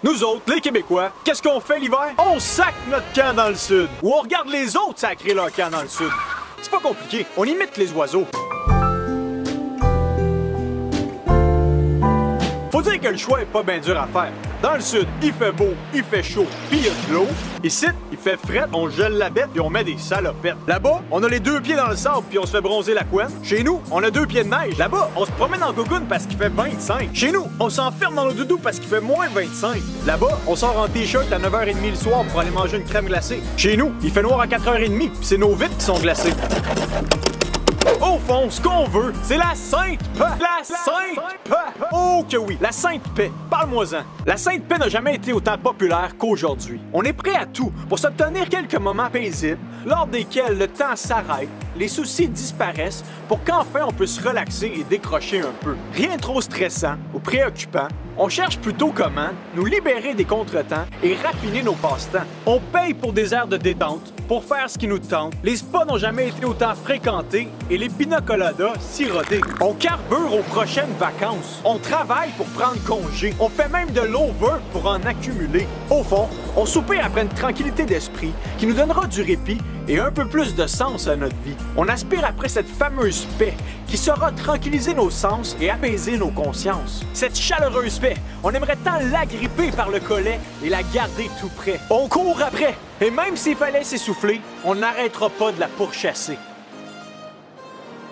Nous autres, les Québécois, qu'est-ce qu'on fait l'hiver? On sac notre camp dans le sud. Ou on regarde les autres sacrer leur camp dans le sud. C'est pas compliqué, on imite les oiseaux. Faut dire que le choix est pas bien dur à faire. Dans le sud, il fait beau, il fait chaud, pis il y a de l'eau. Ici, il fait fret, on gèle la bête puis on met des salopettes. Là-bas, on a les 2 pieds dans le sable puis on se fait bronzer la couenne. Chez nous, on a 2 pieds de neige. Là-bas, on se promène en cocoon parce qu'il fait 25. Chez nous, on s'enferme dans le doudou parce qu'il fait moins 25. Là-bas, on sort en t-shirt à 9h30 le soir pour aller manger une crème glacée. Chez nous, il fait noir à 4h30 puis c'est nos vitres qui sont glacées. Au fond, ce qu'on veut, c'est la Sainte Paix! La Sainte Paix! Oh que oui, la Sainte Paix. Parle-moi-en. La Sainte Paix n'a jamais été autant populaire qu'aujourd'hui. On est prêt à tout pour s'obtenir quelques moments paisibles, lors desquels le temps s'arrête, les soucis disparaissent, pour qu'enfin on puisse relaxer et décrocher un peu. Rien de trop stressant ou préoccupant. On cherche plutôt comment nous libérer des contretemps et raffiner nos passe-temps. On paye pour des aires de détente, pour faire ce qui nous tente. Les spas n'ont jamais été autant fréquentés et les pina coladas sirotés. On carbure aux prochaines vacances. On travaille pour prendre congé. On fait même de l'over pour en accumuler. Au fond, on soupire après une tranquillité d'esprit qui nous donnera du répit et un peu plus de sens à notre vie. On aspire après cette fameuse paix qui saura tranquilliser nos sens et apaiser nos consciences. Cette chaleureuse paix, on aimerait tant l'agripper par le collet et la garder tout près. On court après, et même s'il fallait s'essouffler, on n'arrêtera pas de la pourchasser.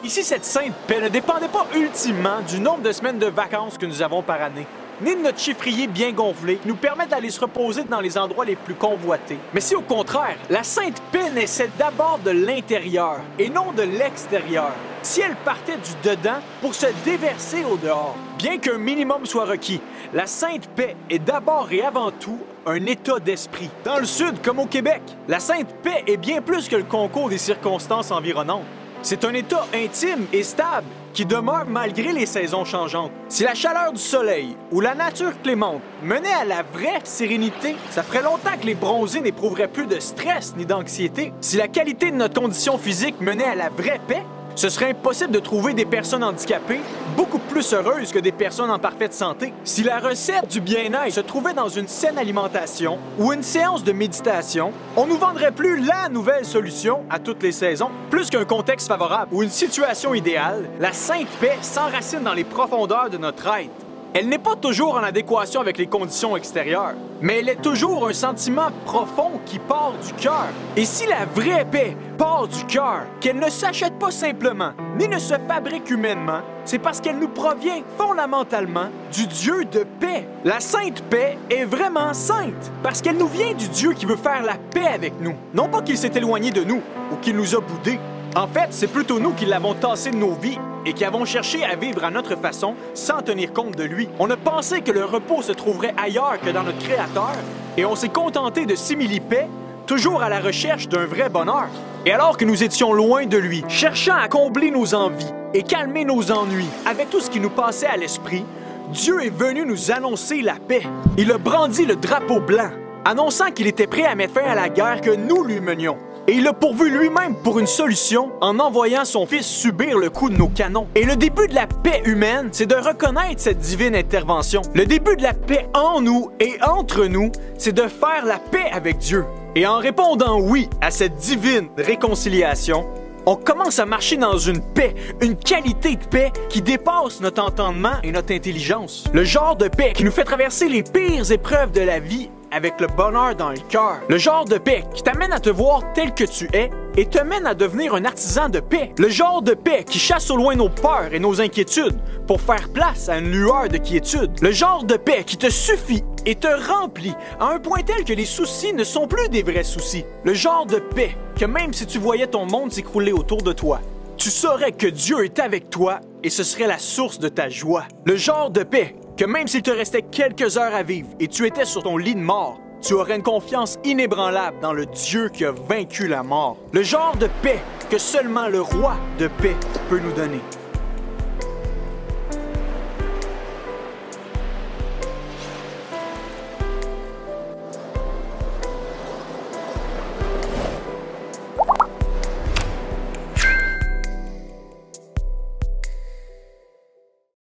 Ici, cette sainte paix ne dépendait pas ultimement du nombre de semaines de vacances que nous avons par année, ni de notre chiffrier bien gonflé qui nous permet d'aller se reposer dans les endroits les plus convoités. Mais si au contraire, la sainte paix naissait d'abord de l'intérieur et non de l'extérieur, si elle partait du dedans pour se déverser au dehors, bien qu'un minimum soit requis, la sainte paix est d'abord et avant tout un état d'esprit. Dans le sud comme au Québec, la sainte paix est bien plus que le concours des circonstances environnantes. C'est un état intime et stable qui demeure malgré les saisons changeantes. Si la chaleur du soleil ou la nature clémente menait à la vraie sérénité, ça ferait longtemps que les bronzés n'éprouveraient plus de stress ni d'anxiété. Si la qualité de notre condition physique menait à la vraie paix, ce serait impossible de trouver des personnes handicapées beaucoup plus heureuses que des personnes en parfaite santé. Si la recette du bien-être se trouvait dans une saine alimentation ou une séance de méditation, on nous vendrait plus la nouvelle solution à toutes les saisons. Plus qu'un contexte favorable ou une situation idéale, la sainte paix s'enracine dans les profondeurs de notre être. Elle n'est pas toujours en adéquation avec les conditions extérieures, mais elle est toujours un sentiment profond qui part du cœur. Et si la vraie paix part du cœur, qu'elle ne s'achète pas simplement, ni ne se fabrique humainement, c'est parce qu'elle nous provient fondamentalement du Dieu de paix. La sainte paix est vraiment sainte, parce qu'elle nous vient du Dieu qui veut faire la paix avec nous. Non pas qu'il s'est éloigné de nous, ou qu'il nous a boudés. En fait, c'est plutôt nous qui l'avons tassé de nos vies et qui avons cherché à vivre à notre façon sans tenir compte de lui. On a pensé que le repos se trouverait ailleurs que dans notre Créateur et on s'est contenté de simili-paix, toujours à la recherche d'un vrai bonheur. Et alors que nous étions loin de lui, cherchant à combler nos envies et calmer nos ennuis avec tout ce qui nous passait à l'esprit, Dieu est venu nous annoncer la paix. Il a brandi le drapeau blanc, annonçant qu'il était prêt à mettre fin à la guerre que nous lui menions. Et il a pourvu lui-même pour une solution en envoyant son fils subir le coup de nos canons. Et le début de la paix humaine, c'est de reconnaître cette divine intervention. Le début de la paix en nous et entre nous, c'est de faire la paix avec Dieu. Et en répondant oui à cette divine réconciliation, on commence à marcher dans une paix, une qualité de paix qui dépasse notre entendement et notre intelligence. Le genre de paix qui nous fait traverser les pires épreuves de la vie avec le bonheur dans le cœur. Le genre de paix qui t'amène à te voir tel que tu es et te mène à devenir un artisan de paix. Le genre de paix qui chasse au loin nos peurs et nos inquiétudes pour faire place à une lueur de quiétude. Le genre de paix qui te suffit et te remplit à un point tel que les soucis ne sont plus des vrais soucis. Le genre de paix que même si tu voyais ton monde s'écrouler autour de toi, tu saurais que Dieu est avec toi et ce serait la source de ta joie. Le genre de paix que même s'il te restait quelques heures à vivre et tu étais sur ton lit de mort, tu aurais une confiance inébranlable dans le Dieu qui a vaincu la mort. Le genre de paix que seulement le roi de paix peut nous donner.